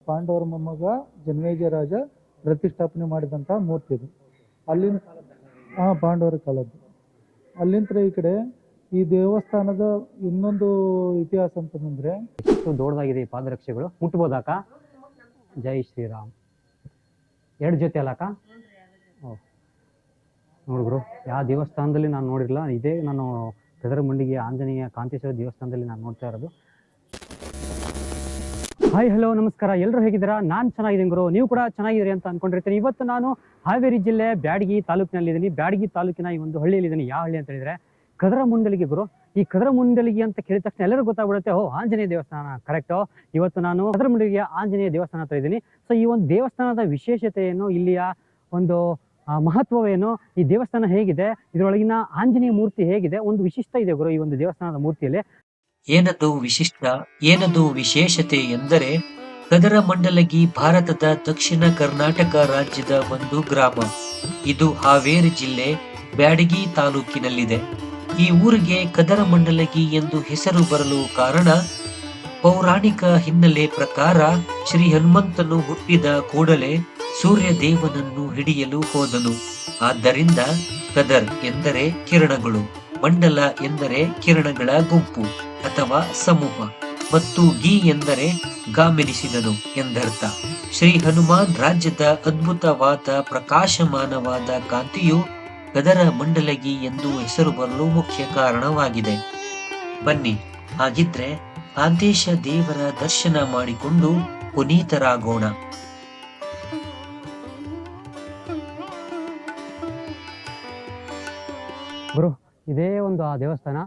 ಪಾಂಡವರ ಮೊಮ್ಮಗ ಜನ್ಮೇಜಯ ರಾಜ ಪ್ರತಿಷ್ಠಾಪನೆ ಮಾಡಿದಂಥ ಮೂರ್ತಿ ಇದು. ಅಲ್ಲಿಂದ ಪಾಂಡವರ ಕಾಲದ್ದು. ಅಲ್ಲಿಂದ ಈ ಕಡೆ ಈ ದೇವಸ್ಥಾನದ ಇನ್ನೊಂದು ಇತಿಹಾಸ ಅಂತಂದ್ರೆ ಎಷ್ಟು ದೊಡ್ಡದಾಗಿದೆ ಈ ಪಾದರಕ್ಷೆಗಳು, ಮುಟ್ಬೋದಾಕ? ಜೈ ಶ್ರೀರಾಮ್. ಎರಡು ಜೊತೆ ಅಲ್ಲಕ್ಕ? ನೋಡಿದ್ರು ಯಾವ ದೇವಸ್ಥಾನದಲ್ಲಿ ನಾನು ನೋಡಿರಲಿಲ್ಲ. ಇದೇ ನಾನು ಕದರಮಂಡಿಗೆ ಆಂಜನೇಯ ಕಾಂತೇಶ್ವರ ದೇವಸ್ಥಾನದಲ್ಲಿ ನಾನು ನೋಡ್ತಾ ಇರೋದು. ಹಾಯ್ ಹಲೋ ನಮಸ್ಕಾರ, ಎಲ್ಲರೂ ಹೇಗಿದ್ದೀರಾ? ನಾನು ಚೆನ್ನಾಗಿದ್ದೀನಿ ಗುರು, ನೀವು ಕೂಡ ಚೆನ್ನಾಗಿದ್ದೀರಿ ಅಂತ ಅನ್ಕೊಂಡಿರ್ತೀನಿ. ಇವತ್ತು ನಾನು ಹಾವೇರಿ ಜಿಲ್ಲೆ ಬ್ಯಾಡಗಿ ತಾಲೂಕಿನಲ್ಲಿದ್ದೀನಿ. ಬ್ಯಾಡಗಿ ತಾಲೂಕಿನ ಈ ಒಂದು ಹಳ್ಳಿಯಲ್ಲಿದ್ದೀನಿ. ಯಾವ ಹಳ್ಳಿ ಅಂತ ಹೇಳಿದ್ರೆ ಕದರಮುಂಡಲಿಗೆ ಗುರು. ಈ ಕದರಮುಂಡಲಿಗೆ ಅಂತ ಕೇಳಿದ ತಕ್ಷಣ ಎಲ್ಲರೂ ಗೊತ್ತಾಗ್ಬಿಡುತ್ತೆ, ಓ ಆಂಜನೇಯ ದೇವಸ್ಥಾನ. ಕರೆಕ್ಟು. ಇವತ್ತು ನಾನು ಕದರಮುಂಡಲಿಗೆ ಆಂಜನೇಯ ದೇವಸ್ಥಾನ ಹತ್ರ ಇದ್ದೀನಿ. ಸೊ ಈ ಒಂದು ದೇವಸ್ಥಾನದ ವಿಶೇಷತೆ ಏನು, ಇಲ್ಲಿಯ ಒಂದು ಮಹತ್ವವೇನು, ಈ ದೇವಸ್ಥಾನ ಹೇಗಿದೆ, ಇದರೊಳಗಿನ ಆಂಜನೇಯ ಮೂರ್ತಿ ಹೇಗಿದೆ, ಒಂದು ವಿಶಿಷ್ಟ ಇದೆ ಗುರು ಈ ಒಂದು ದೇವಸ್ಥಾನದ ಮೂರ್ತಿಯಲ್ಲಿ. ಏನದು ವಿಶಿಷ್ಟ, ಏನದು ವಿಶೇಷತೆ ಎಂದರೆ ಕದರಮಂಡಲಗಿ ಭಾರತದ ದಕ್ಷಿಣ ಕರ್ನಾಟಕ ರಾಜ್ಯದ ಒಂದು ಗ್ರಾಮ. ಇದು ಹಾವೇರಿ ಜಿಲ್ಲೆ ಬ್ಯಾಡಗಿ ತಾಲೂಕಿನಲ್ಲಿದೆ. ಈ ಊರಿಗೆ ಕದರಮಂಡಲಗಿ ಎಂದು ಹೆಸರು ಬರಲು ಕಾರಣ, ಪೌರಾಣಿಕ ಹಿನ್ನೆಲೆ ಪ್ರಕಾರ ಶ್ರೀ ಹನುಮಂತನು ಹುಟ್ಟಿದ ಕೂಡಲೇ ಸೂರ್ಯ ದೇವನನ್ನು ಹಿಡಿಯಲು ಹೋದನು. ಆದ್ದರಿಂದ ಕದರ್ ಎಂದರೆ ಕಿರಣಗಳು, ಮಂಡಲ ಎಂದರೆ ಕಿರಣಗಳ ಗುಂಪು ಅಥವಾ ಸಮೂಹ, ಮತ್ತು ಗಿ ಎಂದರೆ ಗಾಮೆನಿಸಿದನು ಎಂದರ್ಥ. ಶ್ರೀ ಹನುಮಾನ್ ರಾಜ್ಯದ ಅದ್ಭುತವಾದ ಪ್ರಕಾಶಮಾನವಾದ ಕಾಂತಿಯು ಕದರ ಮಂಡಲಗಿ ಎಂದು ಹೆಸರು ಬರಲು ಮುಖ್ಯ ಕಾರಣವಾಗಿದೆ. ಬನ್ನಿ, ಹಾಗಿದ್ರೆ ಕಾಂತೇಶ ದೇವರ ದರ್ಶನ ಮಾಡಿಕೊಂಡು ಪುನೀತರಾಗೋಣ. ಗುರು ಇದೇ ಒಂದು ಆ ದೇವಸ್ಥಾನ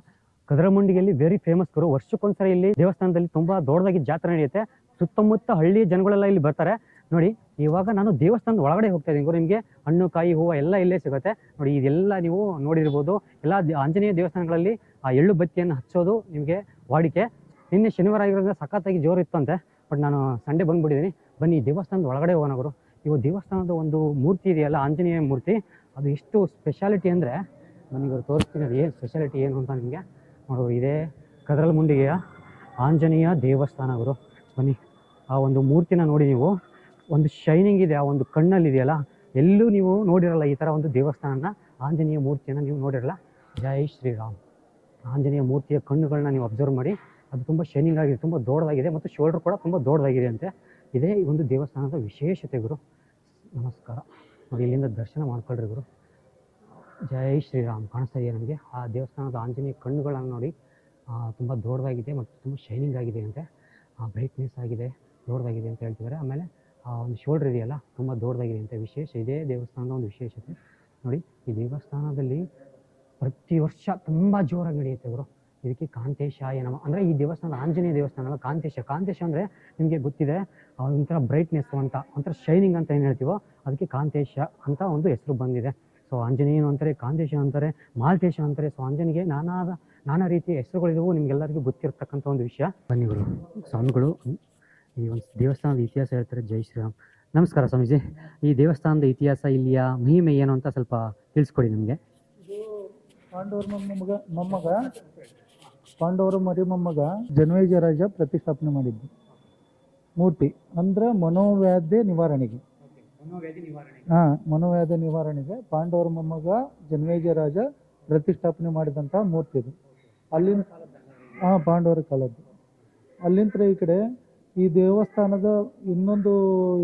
ಕದರಮುಂಡಿಗೆಯಲ್ಲಿ ವೆರಿ ಫೇಮಸ್ ಗುರು. ವರ್ಷಕ್ಕೊಂದ್ಸರಿ ಇಲ್ಲಿ ದೇವಸ್ಥಾನದಲ್ಲಿ ತುಂಬಾ ದೊಡ್ಡದಾಗಿ ಜಾತ್ರೆ ನಡೆಯುತ್ತೆ. ಸುತ್ತಮುತ್ತ ಹಳ್ಳಿ ಜನಗಳೆಲ್ಲ ಇಲ್ಲಿ ಬರ್ತಾರೆ. ನೋಡಿ, ಇವಾಗ ನಾನು ದೇವಸ್ಥಾನದ ಒಳಗಡೆ ಹೋಗ್ತಾ ಇದ್ದೀನಿ ಗುರು. ನಿಮಗೆ ಹಣ್ಣು ಕಾಯಿ ಹೂವು ಎಲ್ಲ ಇಲ್ಲೇ ಸಿಗುತ್ತೆ. ನೋಡಿ, ಇದೆಲ್ಲ ನೀವು ನೋಡಿರ್ಬೋದು. ಎಲ್ಲ ಆಂಜನೇಯ ದೇವಸ್ಥಾನಗಳಲ್ಲಿ ಆ ಎಳ್ಳು ಬತ್ತಿಯನ್ನು ಹಚ್ಚೋದು ನಿಮಗೆ ವಾಡಿಕೆ. ನಿನ್ನೆ ಶನಿವಾರ ಆಗಿರೋದ್ರಿಂದ ಸಖತ್ತಾಗಿ ಜೋರು ಇತ್ತಂತೆ. ಬಟ್ ನಾನು ಸಂಡೇ ಬಂದ್ಬಿಟ್ಟಿದ್ದೀನಿ. ಬನ್ನಿ ದೇವಸ್ಥಾನದ ಒಳಗಡೆ ಹೋಗೋಣ ಗುರು. ಇವು ದೇವಸ್ಥಾನದ ಒಂದು ಮೂರ್ತಿ ಇದೆಯಲ್ಲ, ಆಂಜನೇಯ ಮೂರ್ತಿ, ಅದು ಎಷ್ಟು ಸ್ಪೆಷಾಲಿಟಿ ಅಂದರೆ ನನಗೆ ತೋರಿಸ್ತೀನಿ. ಅದು ಏನು ಸ್ಪೆಷಾಲಿಟಿ ಏನು ಅಂತ ನಿಮಗೆ ನೋಡೋರು. ಇದೇ ಕದರಮುಂಡಿಗೆಯ ಆಂಜನೇಯ ದೇವಸ್ಥಾನ ಗುರು. ಬನ್ನಿ, ಆ ಒಂದು ಮೂರ್ತಿನ ನೋಡಿ. ನೀವು ಒಂದು ಶೈನಿಂಗ್ ಇದೆ ಆ ಒಂದು ಕಣ್ಣಲ್ಲಿದೆಯಲ್ಲ, ಎಲ್ಲೂ ನೀವು ನೋಡಿರಲ್ಲ ಈ ಥರ ಒಂದು ದೇವಸ್ಥಾನನ, ಆಂಜನೇಯ ಮೂರ್ತಿಯನ್ನು ನೀವು ನೋಡಿರಲ್ಲ. ಜೈ ಶ್ರೀರಾಮ್. ಆಂಜನೇಯ ಮೂರ್ತಿಯ ಕಣ್ಣುಗಳನ್ನ ನೀವು ಅಬ್ಸರ್ವ್ ಮಾಡಿ. ಅದು ತುಂಬ ಶೈನಿಂಗ್ ಆಗಿದೆ, ತುಂಬ ದೊಡ್ಡದಾಗಿದೆ, ಮತ್ತು ಶೋಲ್ಡ್ರ್ ಕೂಡ ತುಂಬ ದೊಡ್ಡದಾಗಿದೆ ಅಂತೆ. ಇದೇ ಈ ಒಂದು ದೇವಸ್ಥಾನದ ವಿಶೇಷತೆ ಗುರು. ನಮಸ್ಕಾರ. ನೋಡಿ, ಇಲ್ಲಿಂದ ದರ್ಶನ ಮಾಡ್ಕೊಳ್ರಿ ಗುರು. ಜೈ ಶ್ರೀರಾಮ್. ಕಾಣಿಸ್ತಾ ಇದೆಯಾ ನಮಗೆ ಆ ದೇವಸ್ಥಾನದ ಆಂಜನೇಯ ಕಣ್ಣುಗಳನ್ನು ನೋಡಿ. ತುಂಬ ದೊಡ್ಡದಾಗಿದೆ ಮತ್ತು ತುಂಬ ಶೈನಿಂಗ್ ಆಗಿದೆ ಅಂತೆ. ಬ್ರೈಟ್ನೆಸ್ ಆಗಿದೆ, ದೊಡ್ಡದಾಗಿದೆ ಅಂತ ಹೇಳ್ತಿದ್ದಾರೆ. ಆಮೇಲೆ ಒಂದು ಶೋಲ್ಡ್ರ್ ಇದೆಯಲ್ಲ, ತುಂಬ ದೊಡ್ಡದಾಗಿದೆ ಅಂತ. ವಿಶೇಷ ಇದೇ ದೇವಸ್ಥಾನದ ಒಂದು ವಿಶೇಷತೆ. ನೋಡಿ, ಈ ದೇವಸ್ಥಾನದಲ್ಲಿ ಪ್ರತಿ ವರ್ಷ ತುಂಬ ಜೋರಾಗಿ ನಡೆಯುತ್ತೆ ಗುರು. ಇದಕ್ಕೆ ಕಾಂತೇಶಾಯ ನಮ ಅಂದರೆ ಈ ದೇವಸ್ಥಾನದ ಆಂಜನೇಯ ದೇವಸ್ಥಾನ ಅಲ್ಲ, ಕಾಂತೇಶ. ಕಾಂತೇಶ ಅಂದರೆ ನಿಮಗೆ ಗೊತ್ತಿದೆ, ಒಂಥರ ಬ್ರೈಟ್ನೆಸ್ ಅಂತ, ಒಂಥರ ಶೈನಿಂಗ್ ಅಂತ ಏನು ಹೇಳ್ತೀವೋ ಅದಕ್ಕೆ ಕಾಂತೇಶ ಅಂತ ಒಂದು ಹೆಸರು ಬಂದಿದೆ. ಸೊ ಆಂಜನೇಯನು ಅಂತಾರೆ, ಕಾಂತೇಶ ಅಂತಾರೆ, ಮಾಲ್ತೇಶ ಅಂತಾರೆ. ಸೊ ಆಂಜನೇಯಗೆ ನಾನಾ ರೀತಿಯ ಹೆಸರುಗಳಿದವು, ನಿಮ್ಗೆಲ್ಲರಿಗೂ ಗೊತ್ತಿರತಕ್ಕಂಥ ಒಂದು ವಿಷಯ. ಬನ್ನಿಗಳು, ಸ್ವಾಮಿಗಳು ಈ ಒಂದು ದೇವಸ್ಥಾನದ ಇತಿಹಾಸ ಹೇಳ್ತಾರೆ. ಜೈ ಶ್ರೀರಾಮ್. ನಮಸ್ಕಾರ ಸ್ವಾಮೀಜಿ. ಈ ದೇವಸ್ಥಾನದ ಇತಿಹಾಸ, ಇಲ್ಲಿಯ ಮಹಿಮೆ ಏನು ಅಂತ ಸ್ವಲ್ಪ ತಿಳಿಸ್ಕೊಡಿ ನಮಗೆ. ಪಾಂಡವರ ಮರಿ ಮೊಮ್ಮಗ ಜನ್ಮೇಜಯ ರಾಜ ಪ್ರತಿಷ್ಠಾಪನೆ ಮಾಡಿದ್ದು ಮೂರ್ತಿ. ಅಂದ್ರೆ ಮನೋವ್ಯಾಧಿ ನಿವಾರಣೆಗೆ. ಮನೋವ್ಯಾಧಿ ನಿವಾರಣೆಗೆ ಪಾಂಡವರ ಮೊಮ್ಮಗ ಜನ್ಮೇಜಯ ರಾಜ ಪ್ರತಿಷ್ಠಾಪನೆ ಮಾಡಿದಂಥ ಮೂರ್ತಿ ಇದು. ಅಲ್ಲಿಂದ ಪಾಂಡವರ ಕಾಲದ್ದು. ಅಲ್ಲಿಂದ ಈ ಕಡೆ ಈ ದೇವಸ್ಥಾನದ ಇನ್ನೊಂದು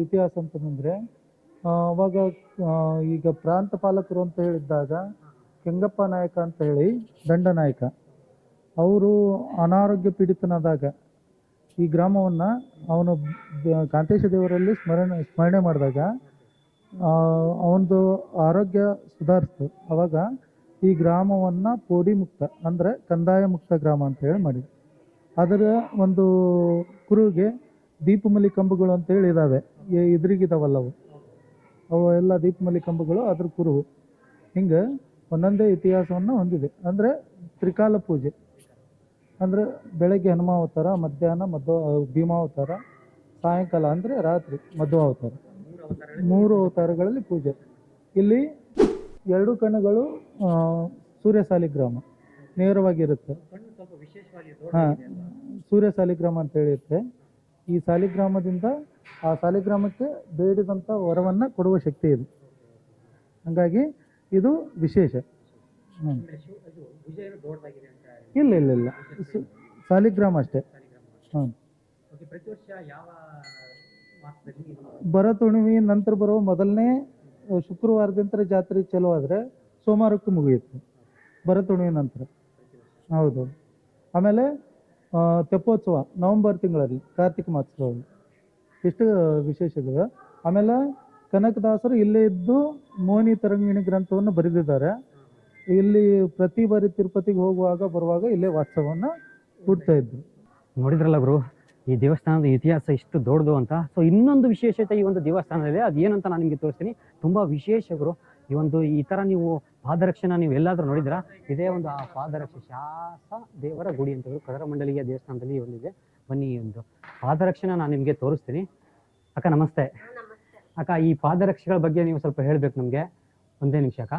ಇತಿಹಾಸ ಅಂತಂದ್ರೆ, ಅವಾಗ ಈಗ ಪ್ರಾಂತ ಪಾಲಕರು ಅಂತ ಹೇಳಿದ್ದಾಗ ಕೆಂಗಪ್ಪ ನಾಯಕ ಅಂತ ಹೇಳಿ ದಂಡನಾಯಕ, ಅವರು ಅನಾರೋಗ್ಯ ಪೀಡಿತನಾದಾಗ ಈ ಗ್ರಾಮವನ್ನು ಅವನು ಕಾಂತೇಶ ದೇವರಲ್ಲಿ ಸ್ಮರಣೆ ಮಾಡಿದಾಗ ಅವನದು ಆರೋಗ್ಯ ಸುಧಾರಿಸ್ತು. ಅವಾಗ ಈ ಗ್ರಾಮವನ್ನು ಪೋಡಿ ಮುಕ್ತ ಅಂದರೆ ಕಂದಾಯ ಮುಕ್ತ ಗ್ರಾಮ ಅಂತ ಹೇಳಿ ಮಾಡಿದ್ರು. ಅದರ ಒಂದು ಕುರುಗೆ ದೀಪಮಲಿ ಕಂಬಗಳು ಅಂತೇಳಿ ಇದ್ದಾವೆ, ಇದ್ರಿಗಿದಾವಲ್ಲವು, ಅವು ಎಲ್ಲ ದೀಪಮಲಿ ಕಂಬಗಳು ಅದ್ರ ಕುರುಹು. ಹಿಂಗೆ ಒಂದೊಂದೇ ಇತಿಹಾಸವನ್ನು ಹೊಂದಿದೆ. ಅಂದರೆ ತ್ರಿಕಾಲ ಪೂಜೆ ಅಂದರೆ ಬೆಳಗ್ಗೆ ಹನುಮಾವತಾರ, ಮಧ್ಯಾಹ್ನ ಭೀಮಾವತಾರ, ಸಾಯಂಕಾಲ ಅಂದರೆ ರಾತ್ರಿ ಮಧ್ವಾವತಾರ. 3 ಅವತಾರಗಳಲ್ಲಿ ಪೂಜೆ. ಇಲ್ಲಿ 2 ಕಣ್ಣುಗಳು ಸೂರ್ಯ ಸಾಲಿಗ್ರಾಮ ನೇರವಾಗಿರುತ್ತೆ. ಸೂರ್ಯ ಸಾಲಿಗ್ರಾಮ ಅಂತ ಹೇಳಿರುತ್ತೆ. ಈ ಸಾಲಿಗ್ರಾಮದಿಂದ ಆ ಸಾಲಿಗ್ರಾಮಕ್ಕೆ ಬೇಡಿದಂಥ ವರವನ್ನು ಕೊಡುವ ಶಕ್ತಿ ಇದು. ಹಾಗಾಗಿ ಇದು ವಿಶೇಷ. ಇಲ್ಲ ಇಲ್ಲ ಇಲ್ಲ, ಸಾಲಿಗ್ರಾಮ ಅಷ್ಟೇ. ಹಾಂ, ಭರತ ಹುಣ್ಣಿಮೆ ನಂತರ ಬರುವ ಮೊದಲನೇ ಶುಕ್ರವಾರದಿಂದ ಜಾತ್ರೆ ಚಲೋ ಆದರೆ ಸೋಮವಾರಕ್ಕೆ ಮುಗಿಯುತ್ತೆ ಭರತ ಹುಣ್ಣಿಮೆ ನಂತರ. ಹೌದು. ಆಮೇಲೆ ತೆಪ್ಪೋತ್ಸವ ನವಂಬರ್ ತಿಂಗಳಲ್ಲಿ ಕಾರ್ತಿಕ ಮಾಸದಲ್ಲಿ. ಇಷ್ಟು ವಿಶೇಷ ಇದೆ. ಆಮೇಲೆ ಕನಕದಾಸರು ಇಲ್ಲೇ ಇದ್ದು ಮೋಹಿನಿ ತರಂಗಿಣಿ ಗ್ರಂಥವನ್ನು ಬರೆದಿದ್ದಾರೆ. ಇಲ್ಲಿ ಪ್ರತಿ ಬಾರಿ ತಿರುಪತಿಗೆ ಹೋಗುವಾಗ ಬರುವಾಗ ಇಲ್ಲೇ ವಾಸ್ತವವನ್ನು ಹುಡ್ತಾ ಇದ್ರು. ನೋಡಿದ್ರಲ್ಲ ಗುರು, ಈ ದೇವಸ್ಥಾನದ ಇತಿಹಾಸ ಇಷ್ಟು ದೊಡ್ಡದು ಅಂತ. ಸೊ ಇನ್ನೊಂದು ವಿಶೇಷತೆ ಈ ಒಂದು ದೇವಸ್ಥಾನದಲ್ಲಿ ಅದು ಏನಂತ ನಾನು ನಿಮಗೆ ತೋರಿಸ್ತೀನಿ. ತುಂಬ ವಿಶೇಷ ಗುರು. ಈ ಥರ ನೀವು ಪಾದರಕ್ಷೆನ ನೀವು ಎಲ್ಲಾದರೂ ನೋಡಿದ್ರಾ? ಇದೇ ಒಂದು ಆ ಪಾದರಕ್ಷೆ ಶಾಸ ದೇವರ ಗುಡಿ ಅಂತ ಕದರಮಂಡಲಿಯ ದೇವಸ್ಥಾನದಲ್ಲಿ ಒಂದಿದೆ. ಬನ್ನಿ, ಒಂದು ಪಾದರಕ್ಷೆನ ನಾನು ನಿಮಗೆ ತೋರಿಸ್ತೀನಿ. ಅಕ್ಕ ನಮಸ್ತೆ. ಅಕ್ಕ, ಈ ಪಾದರಕ್ಷೆಗಳ ಬಗ್ಗೆ ನೀವು ಸ್ವಲ್ಪ ಹೇಳ್ಬೇಕು ನಮಗೆ. ಒಂದೇ ನಿಮಿಷ ಅಕ್ಕ.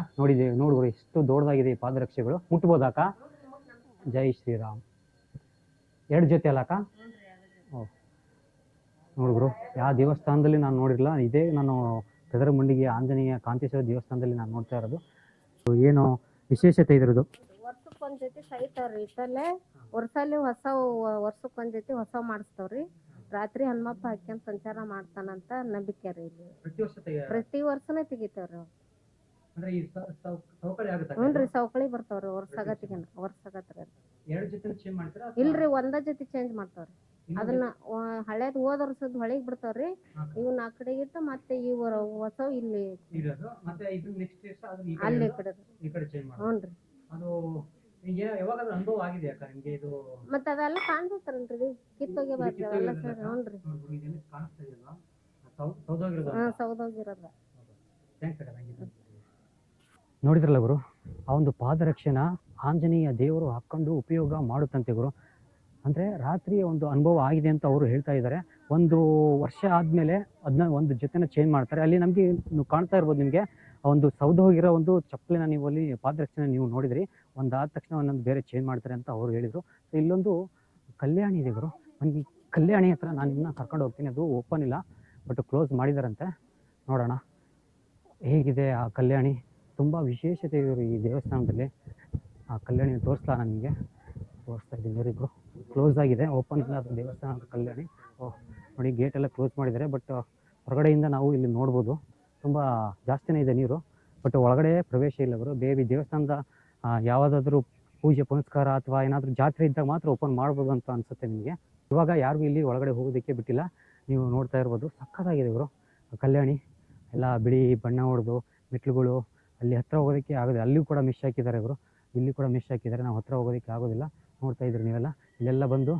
ನೋಡ್ಗುರು ಎಷ್ಟು ದೊಡ್ಡದಾಗಿದೆ ಈ ಪಾದರಕ್ಷೆಗಳು. ಮುಟ್ಬೋದಾ ಅಕ್ಕ? ಜೈ ಶ್ರೀರಾಮ್. 2 ಜೊತೆ ಅಲ್ಲ ಅಕ್ಕ? ಓ, ನೋಡ್ಗುರು, ಯಾವ ದೇವಸ್ಥಾನದಲ್ಲಿ ನಾನು ನೋಡಿರಲಿಲ್ಲ. ಇದೇ ನಾನು ಕದರಮಂಡಿಗೆ ಆಂಜನೇಯ ಕಾಂತೇಶ್ವರ ದೇವಸ್ಥಾನದಲ್ಲಿ ನಾನು ನೋಡ್ತಾ ಇರೋದು. ಏನು ವಿಶೇಷತೆ ಇದ್ರದ್ದು? ವರ್ಷಕ್ಕೊಂದ್ ಜೊತೆ ಸೈತಾವ್ರಿ. ಇಷ್ಟಲ್ಲೇ ವರ್ಷಲ್ಲಿ ವರ್ಷಕ್ಕೊಂದ್ ಜೊತೆ ಹೊಸ ಮಾಡಿಸ್ತಾವ್ರಿ. ರಾತ್ರಿ ಹನುಮಪ್ಪ ಹಾಕ್ಯಂತ ಸಂಚಾರ ಮಾಡ್ತಾನಂತ ನಂಬಿಕೆ ರೀ. ಇಲ್ಲಿ ಪ್ರತಿ ವರ್ಷನೇ ತೆಗಿತಾವ್ರಿ. ಹ್ಞೂನ್ರಿ, ಸವಕಳಿ ಬರ್ತಾವ್ರಿ ವರ್ಷಗತ್ರಿ. ಇಲ್ರಿ, ಒಂದ ಜೊತೆ ಚೇಂಜ್ ಮಾಡ್ತಾವ್ರಿ. ಅದನ್ನ ಹಳೇದ್ ಹೋದ ವರ್ಷದ ಹೊಳಿಗ್ ಬಿಡ್ತಾವ್ರಿ. ಇವನ್ನ ಆ ಕಡೆ ಇಟ್ಟು ಮತ್ತೆ ಇವ್ರ ಹೊಸ ಇಲ್ಲಿ ಅಲ್ಲಿ ಹ್ಞೂನ್ರಿ. ಮತ್ತ ಅದೆಲ್ಲ ಕಾಣ್ತೈತಲ್ರಿ, ಕಿತ್ತೋಗಿ ಬರ್ರಿ ಅವೆಲ್ಲ ಸರ್. ಹ್ಞೂನ್ರಿ, ಸೌದೋಗಿರೋದ. ನೋಡಿದ್ರಲ್ಲ ಗುರು, ಆ ಒಂದು ಪಾದರಕ್ಷೆನ ಆಂಜನೇಯ ದೇವರು ಹಾಕೊಂಡು ಉಪಯೋಗ ಮಾಡುತ್ತಂತೆ ಗುರು. ಅಂದರೆ ರಾತ್ರಿ ಒಂದು ಅನುಭವ ಆಗಿದೆ ಅಂತ ಅವರು ಹೇಳ್ತಾ ಇದ್ದಾರೆ. 1 ವರ್ಷ ಆದಮೇಲೆ ಅದನ್ನ ಒಂದು ಜೊತೆನ ಚೇಂಜ್ ಮಾಡ್ತಾರೆ. ಅಲ್ಲಿ ನಮಗೆ ಕಾಣ್ತಾ ಇರ್ಬೋದು ನಿಮಗೆ ಆ ಒಂದು ಸೌದು ಹೋಗಿರೋ ಒಂದು ಚಪ್ಪಲಿನ ನೀವು ಅಲ್ಲಿ ಪಾದರಕ್ಷೆನ ನೀವು ನೋಡಿದ್ರಿ. ಒಂದಾದ ತಕ್ಷಣ ಒಂದೊಂದು ಬೇರೆ ಚೇಂಜ್ ಮಾಡ್ತಾರೆ ಅಂತ ಅವ್ರು ಹೇಳಿದರು. ಸೊ ಇಲ್ಲೊಂದು ಕಲ್ಯಾಣಿ ಇದೆ ಗುರು. ನನಗೆ ಈ ಕಲ್ಯಾಣಿ ಹತ್ರ ನಾನು ಇನ್ನೂ ಕರ್ಕೊಂಡು ಹೋಗ್ತೀನಿ. ಅದು ಓಪನ್ ಇಲ್ಲ, ಬಟ್ ಕ್ಲೋಸ್ ಮಾಡಿದಾರಂತೆ. ನೋಡೋಣ ಹೇಗಿದೆ ಆ ಕಲ್ಯಾಣಿ. ತುಂಬ ವಿಶೇಷತೆ ಇವರು ಈ ದೇವಸ್ಥಾನದಲ್ಲಿ. ಆ ಕಲ್ಯಾಣಿನ ತೋರಿಸ್ಲಾ ನಾನು ನಿಮಗೆ? ತೋರಿಸ್ತಾ ಇದ್ದೀನಿ ನೋಡಿ ಗುರು. ಕ್ಲೋಸ್ ಆಗಿದೆ, ಓಪನ್ ಇಲ್ಲ ಅದು ದೇವಸ್ಥಾನದ ಕಲ್ಯಾಣಿ. ನೋಡಿ, ಗೇಟ್ ಎಲ್ಲ ಕ್ಲೋಸ್ ಮಾಡಿದ್ದಾರೆ. ಬಟ್ ಹೊರಗಡೆಯಿಂದ ನಾವು ಇಲ್ಲಿ ನೋಡ್ಬೋದು. ತುಂಬ ಜಾಸ್ತಿನೇ ಇದೆ ನೀರು, ಬಟ್ ಒಳಗಡೆ ಪ್ರವೇಶ ಇಲ್ಲ ಗುರು. ಬೇಬಿ ದೇವಸ್ಥಾನದ ಯಾವುದಾದ್ರೂ ಪೂಜೆ ಪುನಸ್ಕಾರ ಅಥವಾ ಏನಾದರೂ ಜಾತ್ರೆ ಇದ್ದಾಗ ಮಾತ್ರ ಓಪನ್ ಮಾಡ್ಬೋದು ಅಂತ ಅನಿಸುತ್ತೆ ನಿಮಗೆ. ಇವಾಗ ಯಾರಿಗೂ ಇಲ್ಲಿ ಒಳಗಡೆ ಹೋಗೋದಕ್ಕೆ ಬಿಟ್ಟಿಲ್ಲ. ನೀವು ನೋಡ್ತಾ ಇರ್ಬೋದು, ಸಕ್ಕತ್ತಾಗಿದೆ ಗುರು ಕಲ್ಯಾಣಿ. ಎಲ್ಲ ಬಿಳಿ ಬಣ್ಣ ಹೊಡೆದು ಮೆಟ್ಲುಗಳು. ಅಲ್ಲಿ ಹತ್ರ ಹೋಗೋದಕ್ಕೆ ಆಗೋದಿಲ್ಲ. ಅಲ್ಲಿಯೂ ಕೂಡ ಮಿಸ್ ಹಾಕಿದ್ದಾರೆ ಇವರು. ಇಲ್ಲಿ ಕೂಡ ಮಿಸ್ ಹಾಕಿದ್ದಾರೆ. ನಾವು ಹತ್ರ ಹೋಗೋದಕ್ಕೆ ಆಗೋದಿಲ್ಲ. ನೋಡ್ತಾ ಇದ್ರಿ ನೀವೆಲ್ಲ. ಇಲ್ಲೆಲ್ಲ ಬಂದು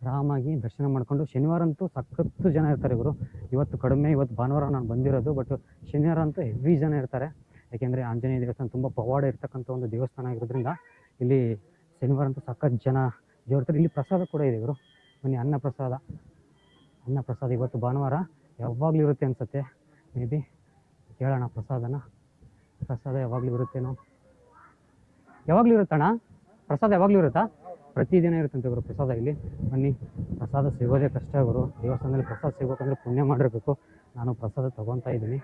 ಆರಾಮಾಗಿ ದರ್ಶನ ಮಾಡಿಕೊಂಡು, ಶನಿವಾರ ಅಂತೂ ಸಖತ್ತು ಜನ ಇರ್ತಾರೆ ಇವರು. ಇವತ್ತು ಕಡಿಮೆ, ಇವತ್ತು ಭಾನುವಾರ ನಾನು ಬಂದಿರೋದು. ಬಟ್ ಶನಿವಾರ ಅಂತೂ ಹೆವಿ ಜನ ಇರ್ತಾರೆ. ಯಾಕೆಂದರೆ ಆಂಜನೇಯ ದೇವಸ್ಥಾನ ತುಂಬ ಪವಾಡ ಇರ್ತಕ್ಕಂಥ ಒಂದು ದೇವಸ್ಥಾನ ಆಗಿರೋದ್ರಿಂದ ಇಲ್ಲಿ ಶನಿವಾರ ಅಂತೂ ಸಖತ್ತು ಜನ ಇರ್ತಾರೆ. ಇಲ್ಲಿ ಪ್ರಸಾದ ಕೂಡ ಇದೆ ಇವರು. ಬನ್ನಿ, ಅನ್ನ ಪ್ರಸಾದ ಇವತ್ತು ಭಾನುವಾರ ಯಾವಾಗಲೂ ಇರುತ್ತೆ ಅನಿಸುತ್ತೆ. ಮೇ ಬಿ ಕೇಳೋಣ ಪ್ರಸಾದ ಯಾವಾಗಲೂ ಇರುತ್ತೇನೋ. ಯಾವಾಗಲೂ ಇರುತ್ತಣ್ಣ ಪ್ರಸಾದ? ಯಾವಾಗಲೂ ಇರುತ್ತಾ? ಪ್ರತಿದಿನ ಇರುತ್ತಂತೆ ಗುರು ಪ್ರಸಾದ ಇಲ್ಲಿ. ಬನ್ನಿ, ಪ್ರಸಾದ ಸಿಗೋದೇ ಕಷ್ಟ ಗುರು. ದೇವಸ್ಥಾನದಲ್ಲಿ ಪ್ರಸಾದ ಸಿಗ್ಬೇಕಂದ್ರೆ ಪುಣ್ಯ ಮಾಡಿರಬೇಕು. ನಾನು ಪ್ರಸಾದ ತಗೊತಾ ಇದ್ದೀನಿ.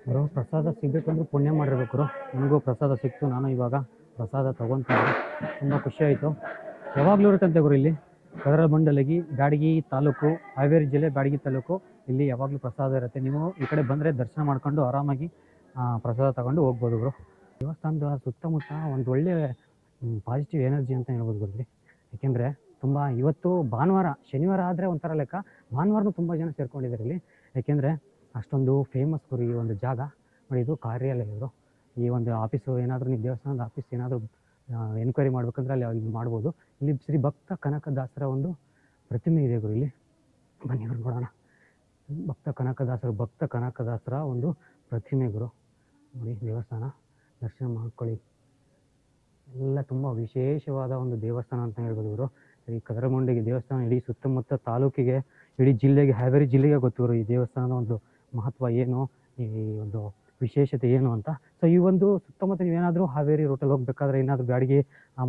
ಗುರು, ಪ್ರಸಾದ ಸಿಗ್ಬೇಕಂದ್ರೆ ಪುಣ್ಯ ಮಾಡಿರ್ಬೇಕು ಗುರು. ನನಗೂ ಪ್ರಸಾದ ಸಿಕ್ತು. ನಾನು ಇವಾಗ ಪ್ರಸಾದ ತಗೊತೀನಿ. ತುಂಬ ಖುಷಿ ಆಯಿತು. ಯಾವಾಗಲೂ ಇರುತ್ತಂತೆ ಗುರು ಇಲ್ಲಿ ಕದರಮಂಡಲಗಿ, ಬ್ಯಾಡಗಿ ತಾಲೂಕು, ಹಾವೇರಿ ಜಿಲ್ಲೆ ಬ್ಯಾಡಗಿ ತಾಲೂಕು. ಇಲ್ಲಿ ಯಾವಾಗಲೂ ಪ್ರಸಾದ ಇರುತ್ತೆ. ನೀವು ಈ ಕಡೆ ಬಂದರೆ ದರ್ಶನ ಮಾಡ್ಕೊಂಡು ಆರಾಮಾಗಿ ಪ್ರಸಾದ ತಗೊಂಡು ಹೋಗ್ಬೋದು ಗುರು. ದೇವಸ್ಥಾನದ ಸುತ್ತಮುತ್ತ ಒಂದು ಒಳ್ಳೆ ಪಾಸಿಟಿವ್ ಎನರ್ಜಿ ಅಂತ ಹೇಳ್ಬೋದು ಗುರು ಇಲ್ಲಿ. ಏಕೆಂದರೆ ತುಂಬ ಇವತ್ತು ಭಾನುವಾರ, ಶನಿವಾರ ಆದರೆ ಒಂಥರ ಲೆಕ್ಕ, ಭಾನುವಾರನೂ ತುಂಬ ಜನ ಸೇರ್ಕೊಂಡಿದ್ದಾರೆ ಇಲ್ಲಿ. ಯಾಕೆಂದರೆ ಅಷ್ಟೊಂದು ಫೇಮಸ್ ಗುರು ಈ ಒಂದು ಜಾಗ. ನೋಡಿ, ಇದು ಕಾರ್ಯಾಲಯ ಇವರು. ಈ ಒಂದು ಆಫೀಸು ಏನಾದರೂ ನೀವು ದೇವಸ್ಥಾನದ ಆಫೀಸ್ ಏನಾದರೂ ಎನ್ಕ್ವೈರಿ ಮಾಡ್ಬೇಕಂದ್ರೆ ಅಲ್ಲಿ ಮಾಡ್ಬೋದು. ಇಲ್ಲಿ ಶ್ರೀ ಭಕ್ತ ಕನಕದಾಸರ ಒಂದು ಪ್ರತಿಮೆ ಇದೆ ಗುರು ಇಲ್ಲಿ. ಬನ್ನಿ ಗುರು ನೋಡೋಣ. ಭಕ್ತ ಕನಕದಾಸರ ಒಂದು ಪ್ರತಿಮೆ ಗುರು. ನೋಡಿ, ದರ್ಶನ ಮಾಡ್ಕೊಳ್ಳಿ. ಎಲ್ಲ ತುಂಬ ವಿಶೇಷವಾದ ಒಂದು ದೇವಸ್ಥಾನ ಅಂತ ಹೇಳ್ಬೋದು ಗುರು. ಈ ಕದರಮುಂಡಿಗೆ ದೇವಸ್ಥಾನ ಇಡೀ ಸುತ್ತಮುತ್ತ ತಾಲೂಕಿಗೆ, ಇಡೀ ಜಿಲ್ಲೆಗೆ, ಹಾವೇರಿ ಜಿಲ್ಲೆಗೆ ಗೊತ್ತು ಗುರು ಈ ದೇವಸ್ಥಾನದ ಒಂದು ಮಹತ್ವ ಏನು, ಈ ಒಂದು ವಿಶೇಷತೆ ಏನು ಅಂತ. ಸೊ ಈ ಒಂದು ಸುತ್ತಮುತ್ತ ನೀವೇನಾದರೂ ಹಾವೇರಿ ರೂಟಲ್ಲಿ ಹೋಗ್ಬೇಕಾದ್ರೆ, ಏನಾದರೂ ಬ್ಯಾಡಿಗೆ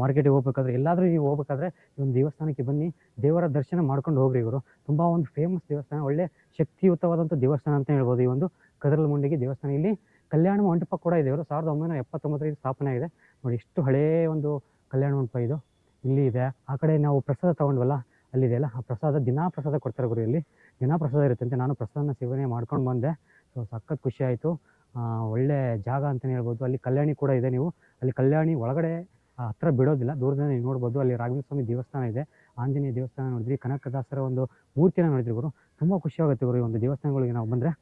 ಮಾರ್ಕೆಟಿಗೆ ಹೋಗ್ಬೇಕಾದ್ರೆ, ಎಲ್ಲಾದರೂ ನೀವು ಹೋಗ್ಬೇಕಾದ್ರೆ ಈ ಒಂದು ದೇವಸ್ಥಾನಕ್ಕೆ ಬನ್ನಿ, ದೇವರ ದರ್ಶನ ಮಾಡ್ಕೊಂಡು ಹೋಗ್ರಿ ಗುರು. ತುಂಬ ಒಂದು ಫೇಮಸ್ ದೇವಸ್ಥಾನ, ಒಳ್ಳೆ ಶಕ್ತಿಯುತವಾದಂಥ ದೇವಸ್ಥಾನ ಅಂತ ಹೇಳ್ಬೋದು ಈ ಒಂದು ಕದರಮುಂಡಿಗೆ ದೇವಸ್ಥಾನ. ಇಲ್ಲಿ ಕಲ್ಯಾಣ ಮಂಟಪ ಕೂಡ ಇದೆ ಇವರು 1979 ಸ್ಥಾಪನೆ ಆಗಿದೆ ನೋಡಿ. ಎಷ್ಟು ಹಳೇ ಒಂದು ಕಲ್ಯಾಣ ಮಂಟಪ ಇದು ಇಲ್ಲಿ ಇದೆ. ಆ ಕಡೆ ನಾವು ಪ್ರಸಾದ ತಗೊಂಡ್ವಲ್ಲ ಅಲ್ಲಿದೆಯಲ್ಲ, ಆ ಪ್ರಸಾದ ದಿನಾ ಪ್ರಸಾದ ಕೊಡ್ತಾರೆ ಗುರು. ಇಲ್ಲಿ ದಿನಾ ಪ್ರಸಾದ ಇರುತ್ತೆ. ನಾನು ಪ್ರಸಾದನ ಸೇವನೆ ಮಾಡ್ಕೊಂಡು ಬಂದೆ. ಸೊ ಸಖತ್ ಖುಷಿ ಆಯಿತು. ಒಳ್ಳೆ ಜಾಗ ಅಂತಲೇ ಹೇಳ್ಬೋದು. ಅಲ್ಲಿ ಕಲ್ಯಾಣಿ ಕೂಡ ಇದೆ. ನೀವು ಅಲ್ಲಿ ಕಲ್ಯಾಣಿ ಒಳಗಡೆ ಹತ್ರ ಬಿಡೋದಿಲ್ಲ, ದೂರದಿಂದ ನೀವು ನೋಡ್ಬೋದು. ಅಲ್ಲಿ ರಾಘವೇಂದ್ರ ಸ್ವಾಮಿ ದೇವಸ್ಥಾನ ಇದೆ, ಆಂಜನೇಯ ದೇವಸ್ಥಾನ ನೋಡಿದ್ರಿ, ಕನಕದಾಸರ ಒಂದು ಮೂರ್ತಿನ ನೋಡಿದ್ರಿ ಗುರು. ತುಂಬ ಖುಷಿ ಆಗುತ್ತೆ ಗುರು ಈ ಒಂದು ದೇವಸ್ಥಾನಗಳಿಗೆ ನಾವು ಬಂದರೆ.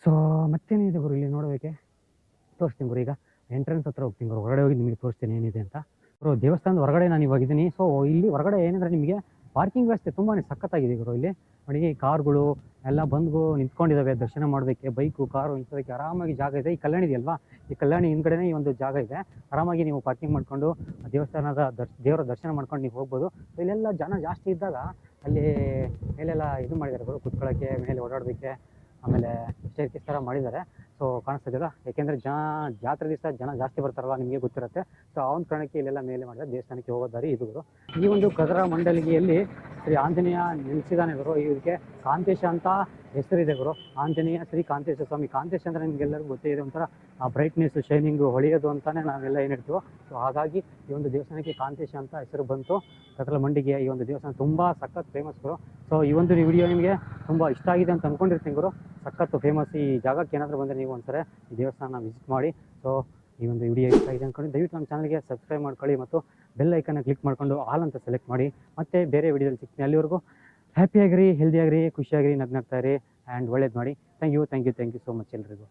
ಸೊ ಮತ್ತೇನಿದೆ ಗುರು ಇಲ್ಲಿ ನೋಡೋದಕ್ಕೆ, ತೋರಿಸ್ತೀನಿ ಗುರು. ಈಗ ಎಂಟ್ರೆನ್ಸ್ ಹತ್ರ ಹೋಗ್ತೀನಿ ಗುರು, ಹೊರಗಡೆ ಹೋಗಿ ನಿಮಗೆ ತೋರಿಸ್ತೀನಿ ಏನಿದೆ ಅಂತ. ಗುರು ದೇವಸ್ಥಾನದ ಹೊರಗಡೆ ನಾನು ಇವಾಗಿದ್ದೀನಿ. ಸೊ ಇಲ್ಲಿ ಹೊರಗಡೆ ಏನಂದರೆ ನಿಮಗೆ ಪಾರ್ಕಿಂಗ್ ವ್ಯವಸ್ಥೆ ತುಂಬಾ ಸಖತ್ತಾಗಿದೆ ಗುರು. ಇಲ್ಲಿ ನೋಡಿ ಕಾರ್ಗಳು ಎಲ್ಲ ಬಂದು ನಿಂತ್ಕೊಂಡಿದ್ದಾವೆ ದರ್ಶನ ಮಾಡೋದಕ್ಕೆ. ಬೈಕು ಕಾರು ನಿಂತೋದಕ್ಕೆ ಆರಾಮಾಗಿ ಜಾಗ ಇದೆ. ಈ ಕಲ್ಯಾಣಿ ಇದೆಯಲ್ವಾ, ಈ ಕಲ್ಯಾಣಿ ಹಿಂದ್ಗಡೆನೇ ಈ ಒಂದು ಜಾಗ ಇದೆ. ಆರಾಮಾಗಿ ನೀವು ಪಾರ್ಕಿಂಗ್ ಮಾಡ್ಕೊಂಡು ದೇವಸ್ಥಾನದ ದೇವರ ದರ್ಶನ ಮಾಡ್ಕೊಂಡು ನೀವು ಹೋಗ್ಬೋದು. ಸೊ ಇಲ್ಲೆಲ್ಲ ಜನ ಜಾಸ್ತಿ ಇದ್ದಾಗ ಅಲ್ಲಿ ಮೇಲೆಲ್ಲ ಇದು ಮಾಡಿದ್ದಾರೆ ಗುರು, ಕುತ್ಕೊಳ್ಳೋಕ್ಕೆ, ಮೇಲೆ ಓಡಾಡೋದಕ್ಕೆ, ಆಮೇಲೆ ಸ್ಟೇರ್ಕೇಸ್ ಥರ ಮಾಡಿದ್ದಾರೆ. ಸೊ ಕಾಣಿಸ್ತದಲ್ಲ, ಯಾಕೆಂದರೆ ಜಾತ್ರೆ ದಿವಸ ಜನ ಜಾಸ್ತಿ ಬರ್ತಾರಲ್ಲ, ನಿಮಗೆ ಗೊತ್ತಿರುತ್ತೆ. ಸೊ ಆ ಒಂದು ಕಾರಣಕ್ಕೆ ಇಲ್ಲೆಲ್ಲ ಮೇಲೆ ಮಾಡಿದ್ರೆ ದೇವಸ್ಥಾನಕ್ಕೆ ಹೋಗೋ ದಾರಿ ಇದು ಗುರು. ಈ ಒಂದು ಕದರಮಂಡಲಿಗೆಯಲ್ಲಿ ಶ್ರೀ ಆಂಜನೇಯ ನಿಲ್ಲಿಸಿದಾನೆ ಗುರು. ಇದಕ್ಕೆ ಕಾಂತೇಶ ಅಂತ ಹೆಸರಿದೆ ಗುರು. ಆಂಜನೇಯ ಶ್ರೀ ಕಾಂತೇಶ ಸ್ವಾಮಿ. ಕಾಂತೇಶ ಅಂದರೆ ನಿಮಗೆಲ್ಲರಿಗೂ ಗೊತ್ತೇ ಇದೆ, ಒಂಥರ ಆ ಬ್ರೈಟ್ನೆಸ್, ಶೈನಿಂಗು, ಹೊಳೆಯೋದು ಅಂತಲೇ ನಾವೆಲ್ಲ ಏನು ಹೇಳ್ತೀವೋ. ಸೊ ಹಾಗಾಗಿ ಈ ಒಂದು ದೇವಸ್ಥಾನಕ್ಕೆ ಕಾಂತೇಶ ಅಂತ ಹೆಸರು ಬಂತು. ಕದರಮಂಡಿಗೆ ಈ ಒಂದು ದೇವಸ್ಥಾನ ತುಂಬ ಸಖತ್ ಫೇಮಸ್ ಗುರು. ಸೊ ಈ ಒಂದು ವಿಡಿಯೋ ನಿಮಗೆ ತುಂಬ ಇಷ್ಟ ಆಗಿದೆ ಅಂತ ಅಂದ್ಕೊಂಡಿರ್ತೀನಿ ಗುರು. ಸಖತ್ತು ಫೇಮಸ್. ಈ ಜಾಗಕ್ಕೆ ಏನಾದರೂ ಬಂದರೆ ನೀವು ಒಂದ್ಸರಿ ಈ ದೇವಸ್ಥಾನ ವಿಸಿಟ್ ಮಾಡಿ. ಸೊ ಈ ಒಂದು ವಿಡಿಯೋ ಇಷ್ಟ ಆಗಿದೆ ಅಂದ್ಕೊಂಡು ದಯವಿಟ್ಟು ನಮ್ಮ ಚಾನಲ್ಗೆ ಸಬ್ಸ್ಕ್ರೈಬ್ ಮಾಡ್ಕೊಳ್ಳಿ ಮತ್ತು ಬೆಲ್ ಐಕನ್ನ ಕ್ಲಿಕ್ ಮಾಡ್ಕೊಂಡು ಆಲ್ ಅಂತ ಸೆಲೆಕ್ಟ್ ಮಾಡಿ. ಮತ್ತೆ ಬೇರೆ ವಿಡಿಯೋದಲ್ಲಿ ಸಿಗ್ತೀನಿ. ಅಲ್ಲಿವರೆಗೂ ಹ್ಯಾಪಿಯಾಗಿರಿ, ಹೆಲ್ದಿಯಾಗಿರಿ, ಖುಷಿಯಾಗಿರಿ, ನಗ್ನಾಗ್ತಾ ಇರಿ ಆ್ಯಂಡ್ ಒಳ್ಳೇದು ಮಾಡಿ. ಥ್ಯಾಂಕ್ ಯು ಸೊ ಮಚ್ ಎಲ್ರಿಗೂ.